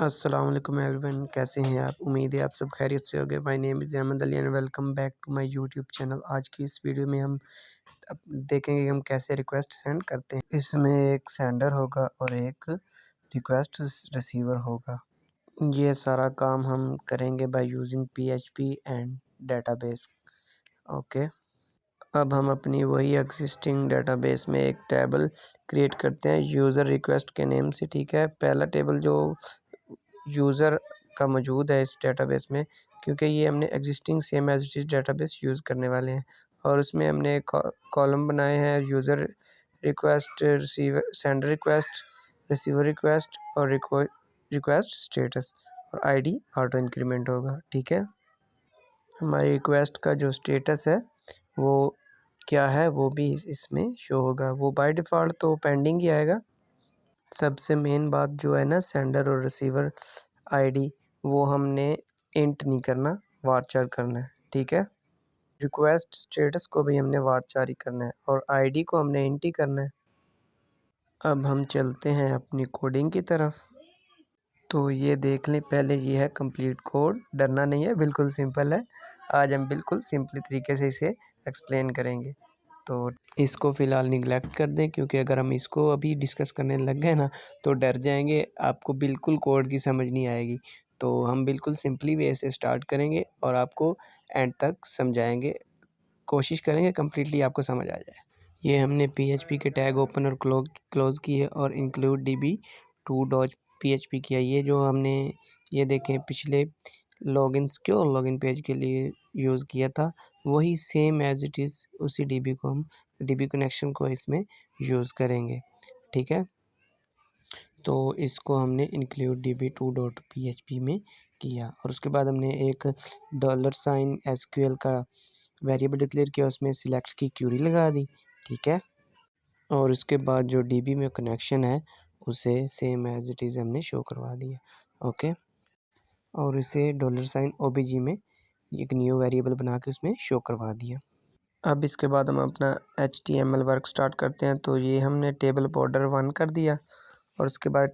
अस्सलाम वालेकुम एवरीवन, कैसे हैं आप? उम्मीद है आप सब खैरियत से होंगे। My name is Ahmed Ali and welcome back to my YouTube channel. आज की इस वीडियो में हम अब देखेंगे कि हम कैसे रिक्वेस्ट सेंड करते हैं। इसमें एक सेंडर होगा और एक रिक्वेस्ट रिसीवर होगा। ये सारा काम हम करेंगे by using PHP and database. Okay, अब हम अपनी वही एग्जिस्टिंग डेटाबेस में एक टेबल क्रिएट करते हैं यूज़र रिक्वेस्ट के नेम से। ठीक है, पहला टेबल जो यूज़र का मौजूद है इस डेटाबेस में, क्योंकि ये हमने existing same as it is database use करने वाले हैं। और उसमें हमने एक कॉलम बनाए हैं user request, receiver sender request, receiver request और रिक्वेस्ट स्टेटस, और आईडी ऑटो इंक्रीमेंट होगा। ठीक है, हमारी रिक्वेस्ट का जो स्टेटस है वो क्या है वो भी इसमें शो होगा। वो बाय डिफ़ॉल्ट तो पेंडिंग ही आएगा। सबसे मेन बात जो है ना, सेंडर और रिसीवर आईडी वो हमने इंट नहीं करना, वारचार करना है। ठीक है, रिक्वेस्ट स्टेटस को भी हमने वारचार ही करना है और आईडी को हमने इंट ही करना है। अब हम चलते हैं अपनी कोडिंग की तरफ। तो ये देख लें, पहले ये है कंप्लीट कोड, डरना नहीं है, बिल्कुल सिंपल है। आज हम बिल्कुल सिंपली तरीके से इसे एक्सप्लेन करेंगे। तो इसको फ़िलहाल निगलेक्ट कर दें, क्योंकि अगर हम इसको अभी डिस्कस करने लग गए ना तो डर जाएंगे, आपको बिल्कुल कोड की समझ नहीं आएगी। तो हम बिल्कुल सिंपली वे से स्टार्ट करेंगे और आपको एंड तक समझाएंगे, कोशिश करेंगे कम्प्लीटली आपको समझ आ जाए। ये हमने पीएचपी के टैग ओपन और क्लोज़ किए और include DB two dot PHP किया। ये जो हमने ये देखें पिछले लॉगिन सिक्योर लॉगिन पेज के लिए यूज़ किया था, वही सेम एज़ इट इज़ उसी डीबी को हम डीबी कनेक्शन को इसमें यूज़ करेंगे। ठीक है, तो इसको हमने include DB two dot PHP में किया और उसके बाद हमने एक $साइन एसक्यूएल का वेरिएबल डिक्लेयर किया, उसमें सिलेक्ट की क्यूरी लगा दी। ठीक है, और इसके बाद जो डीबी में कनेक्शन है उसे सेम एज़ इट इज़ हमने शो करवा दिया। ओके, और इसे $साइन ओबीजी में एक न्यू वेरिएबल बना के उसमें शो करवा दिया। अब इसके बाद हम अपना HTML वर्क स्टार्ट करते हैं। तो ये हमने टेबल बॉर्डर 1 कर दिया और उसके बाद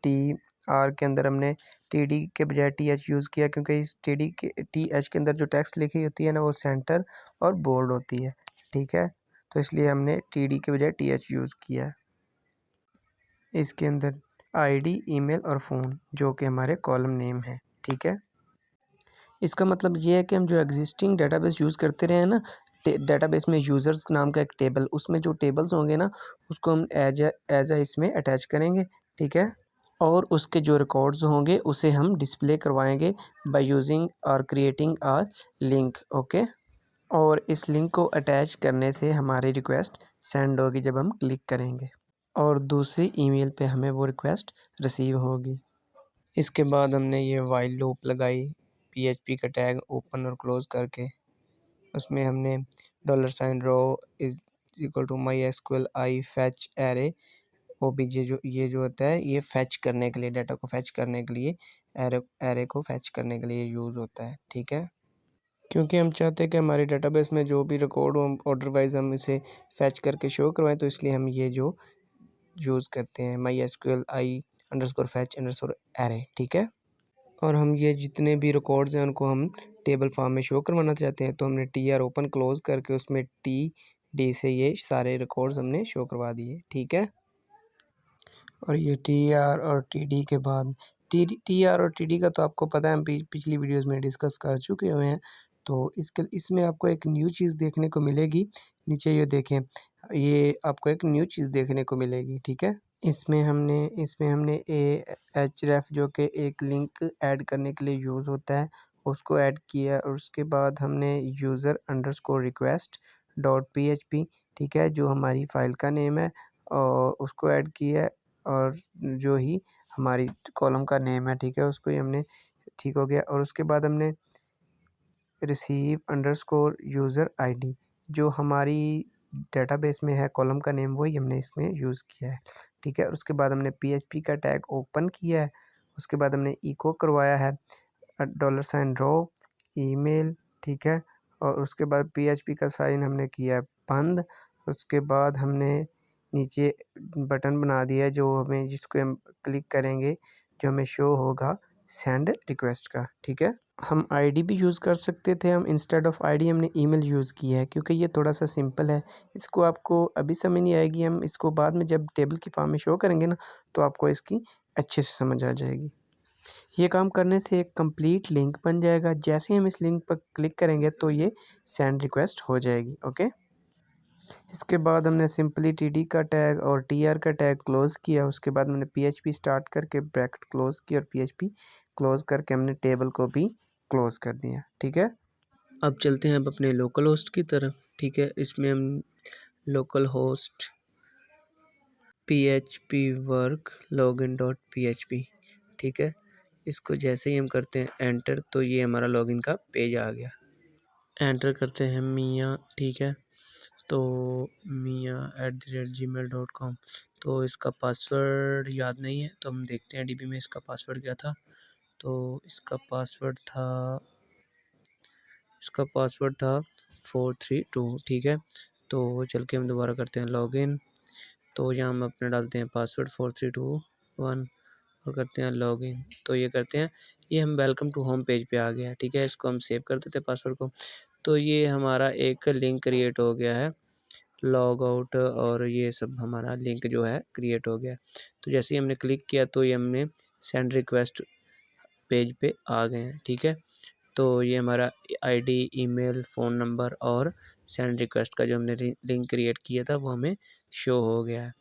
TR के अंदर हमने TD के बजाय TH यूज़ किया, क्योंकि इस TH के अंदर जो टेक्स्ट लिखी होती है ना वो सेंटर और बोल्ड होती है। ठीक है, तो इसलिए हमने TD के बजाय TH यूज़ किया है। इसके अंदर आईडी, ईमेल और फ़ोन जो कि हमारे कॉलम नेम है। ठीक है, इसका मतलब ये है कि हम जो एग्जिस्टिंग डेटाबेस यूज़ करते रहे हैं ना, डेटाबेस में यूज़र्स नाम का एक टेबल, उसमें जो टेबल्स होंगे ना उसको हम एज अ इसमें अटैच करेंगे। ठीक है, और उसके जो रिकॉर्ड्स होंगे उसे हम डिस्प्ले करवाएंगे बाय यूजिंग और क्रिएटिंग अ लिंक। ओके, और इस लिंक को अटैच करने से हमारी रिक्वेस्ट सेंड होगी जब हम क्लिक करेंगे, और दूसरी ईमेल पे हमें वो रिक्वेस्ट रिसीव होगी। इसके बाद हमने ये वाइल लूप लगाई पीएचपी का टैग ओपन और क्लोज़ करके। उसमें हमने $sign row is equal to my SQL I fetch array OBJ, जो ये जो होता है ये फैच करने के लिए, डाटा को फैच करने के लिए, एरे को फैच करने के लिए यूज़ होता है। ठीक है, क्योंकि हम चाहते हैं कि हमारे डेटाबेस में जो भी रिकॉर्ड हो ऑर्डर वाइज हम इसे फैच करके शो करवाएं, तो इसलिए हम ये जो यूज़ करते हैं माई एसक्यूएल आई अंडरस्कोर फैच अंडरस्कोर एरे। ठीक है, और हम ये जितने भी रिकॉर्ड्स हैं उनको हम टेबल फॉर्म में शो करवाना चाहते हैं, तो हमने TR ओपन क्लोज़ करके उसमें TD से ये सारे रिकॉर्ड्स हमने शो करवा दिए। ठीक है, और ये TR और TD के बाद TR और TD का तो आपको पता है, हम पिछली वीडियोस में डिस्कस कर चुके हुए हैं। तो इसमें आपको एक न्यू चीज़ देखने को मिलेगी। नीचे ये देखें, ये आपको एक न्यू चीज़ देखने को मिलेगी। ठीक है, इसमें हमने href जो कि एक लिंक ऐड करने के लिए यूज़ होता है उसको ऐड किया, और उसके बाद हमने user underscore request dot PHP, ठीक है, जो हमारी फ़ाइल का नेम है, और उसको ऐड किया है, और जो ही हमारी कॉलम का नेम है, ठीक है, उसको ही हमने, ठीक हो गया। और उसके बाद हमने रिसीव अंडरस्कोर यूज़र आईडी जो हमारी डेटाबेस में है कॉलम का नेम, वही हमने इसमें यूज़ किया है। ठीक है, और उसके बाद हमने पीएचपी का टैग ओपन किया है, उसके बाद हमने इको करवाया है $साइन रो ईमेल। ठीक है, और उसके बाद पीएचपी का साइन हमने किया है बंद। उसके बाद हमने नीचे बटन बना दिया जो हमें, जिसको हम क्लिक करेंगे, जो हमें शो होगा सेंड रिक्वेस्ट का। ठीक है, हम आईडी भी यूज़ कर सकते थे, हम इंस्टेड ऑफ आईडी हमने ईमेल यूज़ किया है क्योंकि ये थोड़ा सा सिंपल है। इसको आपको अभी समझ नहीं आएगी, हम इसको बाद में जब टेबल की फॉर्म में शो करेंगे ना तो आपको इसकी अच्छे से समझ आ जाएगी। ये काम करने से एक कंप्लीट लिंक बन जाएगा। जैसे ही हम इस लिंक पर क्लिक करेंगे तो ये सेंड रिक्वेस्ट हो जाएगी। ओके, इसके बाद हमने सिंपली टीडी का टैग और टीआर का टैग क्लोज़ किया। उसके बाद हमने पीएचपी स्टार्ट करके ब्रैकेट क्लोज़ किया और पीएचपी क्लोज़ करके हमने टेबल को भी क्लोज़ कर दिया। ठीक है, अब चलते हैं अब अपने लोकल होस्ट की तरफ। ठीक है, इसमें हम local host php work login dot php, ठीक है, इसको जैसे ही हम करते हैं एंटर तो ये हमारा लॉगिन का पेज आ गया। एंटर करते हैं मियाँ। ठीक है, तो miya@gmail.com। तो इसका पासवर्ड याद नहीं है तो हम देखते हैं डीबी में इसका पासवर्ड क्या था। तो इसका पासवर्ड था 432। ठीक है, तो चल के हम दोबारा करते हैं लॉगिन। तो यहाँ हम अपने डालते हैं पासवर्ड 4321 और करते हैं लॉगिन। तो ये करते हैं, ये हम वेलकम टू होम पेज पे आ गया है। ठीक है, इसको हम सेव कर देते हैं पासवर्ड को। तो ये हमारा एक लिंक क्रिएट हो गया है, लॉग आउट और ये सब हमारा लिंक जो है क्रिएट हो गया। तो जैसे ही हमने क्लिक किया तो ये हमने सेंड रिक्वेस्ट पेज पे आ गए हैं। ठीक है, तो ये हमारा आईडी, ईमेल, फ़ोन नंबर और सेंड रिक्वेस्ट का जो हमने लिंक क्रिएट किया था वो हमें शो हो गया है।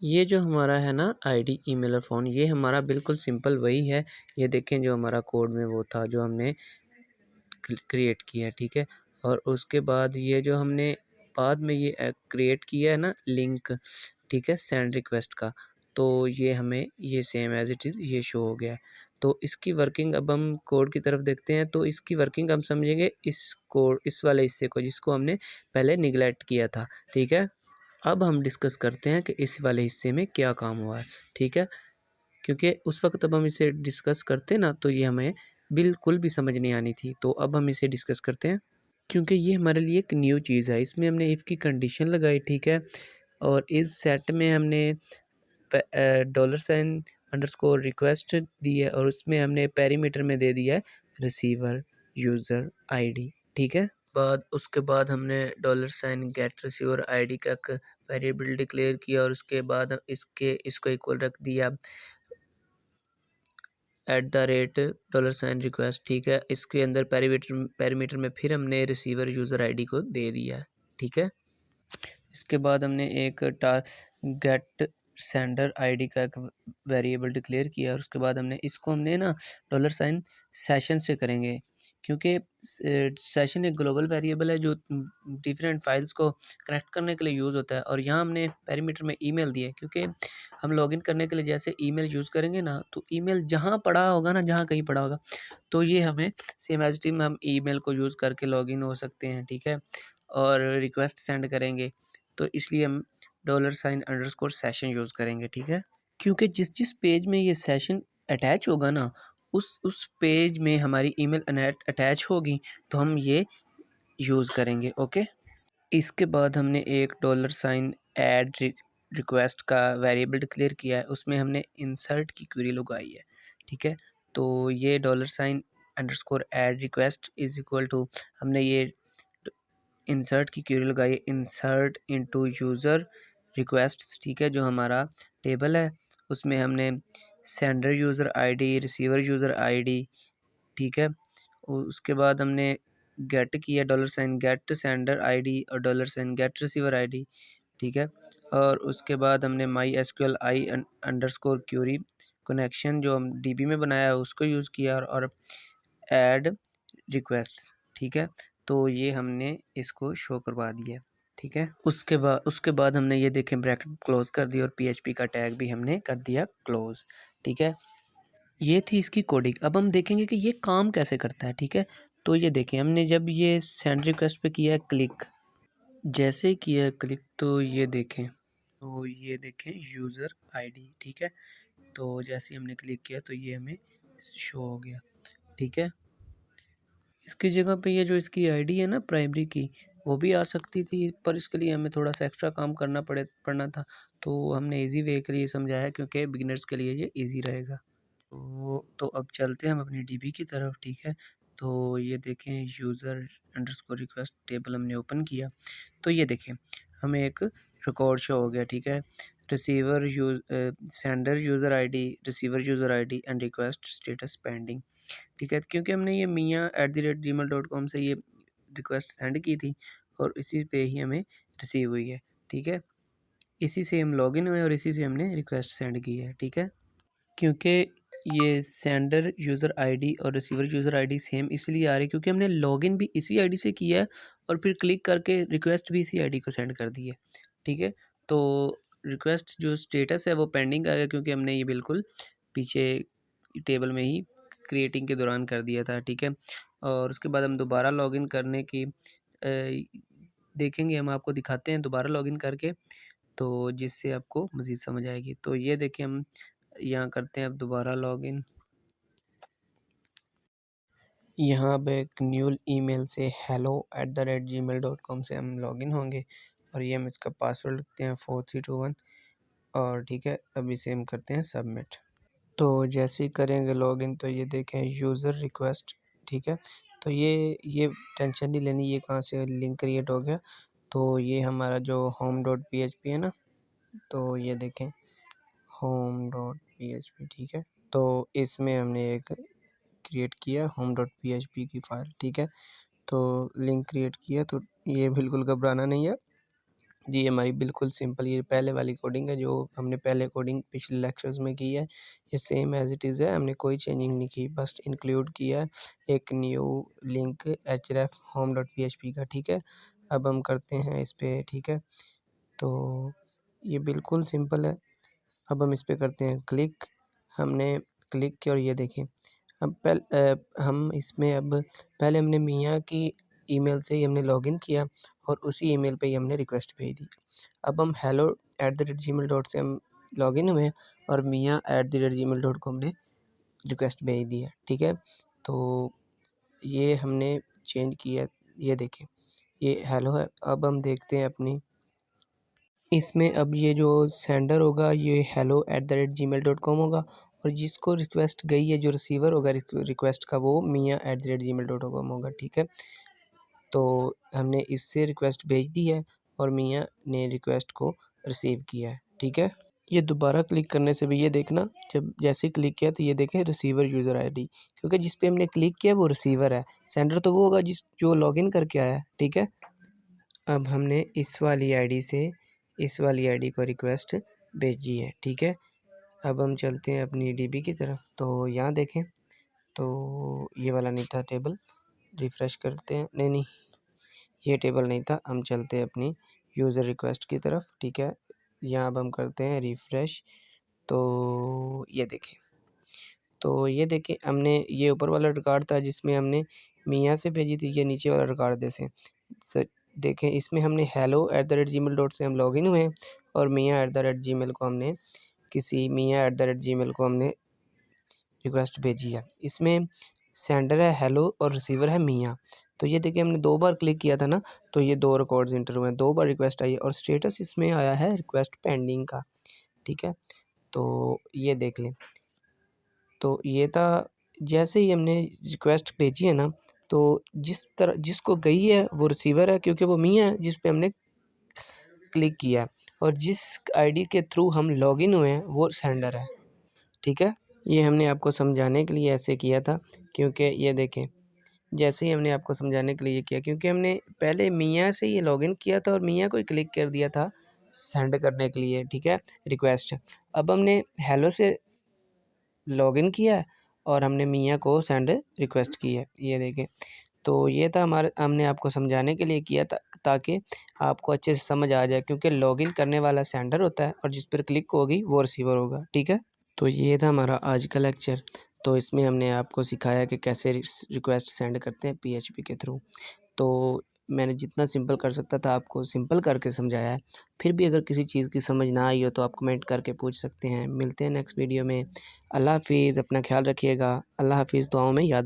ये जो हमारा है ना आईडी, ईमेल और फ़ोन, ये हमारा बिल्कुल सिंपल वही है। ये देखें जो हमारा कोड में वो था जो हमने क्रिएट किया। ठीक है, और उसके बाद ये जो हमने बाद में ये क्रिएट किया है ना लिंक, ठीक है, सेंड रिक्वेस्ट का, तो ये हमें ये सेम एज़ इट इज़ ये शो हो गया है। तो इसकी वर्किंग अब हम कोड की तरफ देखते हैं। तो इसकी वर्किंग हम समझेंगे इस वाले हिस्से को जिसको हमने पहले निगलेक्ट किया था। ठीक है, अब हम डिस्कस करते हैं कि इस वाले हिस्से में क्या काम हुआ है। ठीक है, क्योंकि उस वक्त अब हम इसे डिस्कस करते ना तो ये हमें बिल्कुल भी समझ नहीं आनी थी। तो अब हम इसे डिस्कस करते हैं क्योंकि ये हमारे लिए एक न्यू चीज़ है। इसमें हमने इफ़ की कंडीशन लगाई। ठीक है, और इस सेट में हमने $_ रिक्वेस्ट दी है और उसमें हमने पैरामीटर में दे दिया है रिसीवर यूज़र आईडी। ठीक है, उसके बाद हमने $गेट रिसीवर आईडी का एक वेरिएबल डिक्लेयर किया और उसके बाद इसको इक्वल रख दिया $रिक्वेस्ट। ठीक है, इसके अंदर पैरामीटर में फिर हमने रिसीवर यूज़र आईडी को दे दिया है। ठीक है, इसके बाद हमने एक गेट सेंडर आईडी का एक वेरिएबल डिक्लेयर किया और उसके बाद हमने ना $सेशन से करेंगे क्योंकि सेशन एक ग्लोबल वेरिएबल है जो डिफरेंट फाइल्स को कनेक्ट करने के लिए यूज़ होता है। और यहाँ हमने पैरामीटर में ईमेल दिया है क्योंकि हम लॉगिन करने के लिए जैसे ईमेल यूज़ करेंगे ना तो ईमेल जहाँ पड़ा होगा ना, जहाँ कहीं पड़ा होगा तो ये हमें सेम एज टीम हम ईमेल को यूज़ करके लॉगिन हो सकते हैं। ठीक है, और रिक्वेस्ट सेंड करेंगे तो इसलिए हम $_सेशन यूज़ करेंगे। ठीक है, क्योंकि जिस पेज में ये सेशन अटैच होगा ना उस पेज में हमारी ईमेल अटैच होगी तो हम ये यूज़ करेंगे। ओके, इसके बाद हमने एक $ऐड रिक्वेस्ट का वेरिएबल डिक्लेयर किया है, उसमें हमने इंसर्ट की क्वेरी लगाई है। ठीक है, तो ये $_add request is equal to हमने ये इंसर्ट की क्वेरी लगाई, इंसर्ट इनटू यूज़र रिक्वेस्ट। ठीक है, जो हमारा टेबल है उसमें हमने sender user ID, receiver user ID, ठीक है, उसके बाद हमने गेट किया $गेट सेंडर आईडी और $गेट रिसीवर आईडी। ठीक है, और उसके बाद हमने MySQL _ क्यूरी कनेक्शन जो हम डीबी में बनाया है उसको यूज़ किया और ऐड रिक्वेस्ट। ठीक है, तो ये हमने इसको शो करवा दिया। ठीक है, उसके बाद हमने ये देखें ब्रैकेट क्लोज कर दी और PHP का टैग भी हमने कर दिया क्लोज। ठीक है, ये थी इसकी कोडिंग। अब हम देखेंगे कि ये काम कैसे करता है। ठीक है, तो ये देखें हमने जब ये सेंड रिक्वेस्ट पे किया है क्लिक, जैसे ही किया है क्लिक तो ये देखें यूज़र आईडी। ठीक है, तो जैसे ही हमने क्लिक किया तो ये हमें शो हो गया। ठीक है, इसकी जगह पे ये जो इसकी आईडी है ना प्राइमरी की वो भी आ सकती थी, पर इसके लिए हमें थोड़ा सा एक्स्ट्रा काम पड़ना था। तो हमने इजी वे के लिए समझाया क्योंकि बिगिनर्स के लिए ये इजी रहेगा। तो अब चलते हैं हम अपनी डीबी की तरफ, ठीक है। तो ये देखें यूज़र अंडरस्कोर रिक्वेस्ट टेबल हमने ओपन किया, तो ये देखें हमें एक रिकॉर्ड शो हो गया, ठीक है। Sender user ID, receiver user ID and request status pending, ठीक है। क्योंकि हमने ये miya@gmail.com से ये रिक्वेस्ट सेंड की थी और इसी पे ही हमें रिसीव हुई है, ठीक है। इसी से हम लॉगिन हुए और इसी से हमने रिक्वेस्ट सेंड की है, ठीक है। क्योंकि ये सेंडर यूज़र आईडी और रिसीवर यूज़र आईडी सेम इसलिए आ रही है क्योंकि हमने लॉगिन भी इसी आईडी से किया है और फिर क्लिक करके रिक्वेस्ट भी इसी आईडी को सेंड कर दी है, ठीक है। तो रिक्वेस्ट जो स्टेटस है वो पेंडिंग आ गया क्योंकि हमने ये बिल्कुल पीछे टेबल में ही क्रिएटिंग के दौरान कर दिया था, ठीक है। और उसके बाद हम दोबारा लॉगिन करने की देखेंगे, हम आपको दिखाते हैं दोबारा लॉगिन करके, तो जिससे आपको मज़ीद समझ आएगी। तो ये देखिए हम यहाँ करते हैं अब दोबारा लॉगिन। यहाँ अब एक न्यू ईमेल से hello@gmail.com से हम लॉगिन होंगे और ये हम इसका पासवर्ड लिखते हैं 4321 और ठीक है, अब इसे हम करते हैं सबमिट। तो जैसे ही करेंगे लॉगिन तो ये देखें यूज़र रिक्वेस्ट, ठीक है। तो ये टेंशन नहीं लेनी, ये कहाँ से लिंक क्रिएट हो गया। तो ये हमारा जो home.php है ना, तो ये देखें home.php, ठीक है। तो इसमें हमने एक क्रिएट किया home.php की फ़ाइल, ठीक है। तो लिंक क्रिएट किया, तो ये बिल्कुल घबराना नहीं है जी, हमारी बिल्कुल सिंपल ये पहले वाली कोडिंग है जो हमने पहले कोडिंग पिछले लेक्चर्स में की है, ये सेम एज़ इट इज़ है, हमने कोई चेंजिंग नहीं की, बस इंक्लूड किया है एक न्यू लिंक href home.php का, ठीक है। अब हम करते हैं इस पे, ठीक है। तो ये बिल्कुल सिंपल है, अब हम इस पे करते हैं क्लिक। हमने क्लिक किया और ये देखें हम इसमें अब पहले हमने मियाँ की ईमेल से ही हमने लॉगिन किया और उसी ईमेल पे ही हमने रिक्वेस्ट भेज दी। अब हम hello@gmail. से हम लॉगिन हुए और miya@gmail.com ने रिक्वेस्ट भेज दी है, ठीक है। तो ये हमने चेंज किया, ये देखें ये हेलो है। अब हम देखते हैं अपनी इसमें, अब ये जो सेंडर होगा ये hello@gmail.com होगा और जिसको रिक्वेस्ट गई है जो रिसीवर होगा रिक्वेस्ट का वो miya@gmail.com होगा, ठीक है। तो हमने इससे रिक्वेस्ट भेज दी है और मियाँ ने रिक्वेस्ट को रिसीव किया है, ठीक है। ये दोबारा क्लिक करने से भी ये देखना, जब जैसे क्लिक किया तो ये देखें रिसीवर यूज़र आईडी, क्योंकि जिस पे हमने क्लिक किया वो रिसीवर है, सेंडर तो वो होगा जो लॉगिन करके आया है, ठीक है। अब हमने इस वाली आईडी से इस वाली आईडी को रिक्वेस्ट भेजी है, ठीक है। अब हम चलते हैं अपनी डीबी की तरफ, तो यहाँ देखें तो ये वाला नहीं था टेबल, रिफ़्रेश करते हैं, नहीं ये टेबल नहीं था। हम चलते हैं अपनी यूज़र रिक्वेस्ट की तरफ, ठीक है। यहाँ अब हम करते हैं रिफ़्रेश, तो ये देखें हमने ये ऊपर वाला रिकॉर्ड था जिसमें हमने मियाँ से भेजी थी, ये नीचे वाला रिकॉर्ड देखें इसमें हमने hello@gmail. से हम लॉगिन हुए और miya@gmail को हमने miya@gmail को हमने रिक्वेस्ट भेजी है। इसमें सेंडर है हेलो और रिसीवर है मियाँ। तो ये देखिए हमने 2 बार क्लिक किया था ना, तो ये 2 रिकॉर्ड्स इंटर हुए हैं, 2 बार रिक्वेस्ट आई है और स्टेटस इसमें आया है रिक्वेस्ट पेंडिंग का, ठीक है। तो ये देख लें, तो ये था जैसे ही हमने रिक्वेस्ट भेजी है ना, तो जिसको गई है वो रिसीवर है क्योंकि वो मियाँ है जिस पे हमने क्लिक किया है और जिस आईडी के थ्रू हम लॉगिन हुए हैं वो सेंडर है, ठीक है। ये हमने आपको समझाने के लिए ऐसे किया था क्योंकि ये देखें जैसे ही हमने आपको समझाने के लिए ये किया क्योंकि हमने पहले मियाँ से ये लॉगिन किया था और मियाँ को ही क्लिक कर दिया था सेंड करने के लिए, ठीक है, रिक्वेस्ट। अब हमने हेलो से लॉगिन किया है और हमने मियाँ को सेंड रिक्वेस्ट की है, ये देखें। तो ये था हमने आपको समझाने के लिए किया था ताकि आपको अच्छे से समझ आ जाए, क्योंकि लॉगिन करने वाला सेंडर होता है और जिस पर क्लिक होगी वो रिसीवर होगा, ठीक है। तो ये था हमारा आज का लेक्चर। तो इसमें हमने आपको सिखाया कि कैसे रिक्वेस्ट सेंड करते हैं पीएचपी के थ्रू। तो मैंने जितना सिंपल कर सकता था आपको सिंपल करके समझाया है। फिर भी अगर किसी चीज़ की समझ ना आई हो तो आप कमेंट करके पूछ सकते हैं। मिलते हैं नेक्स्ट वीडियो में। अल्लाह हाफ़िज़, अपना ख्याल रखिएगा। अल्लाह हाफ़िज़, दुआओं में याद रखिएगा।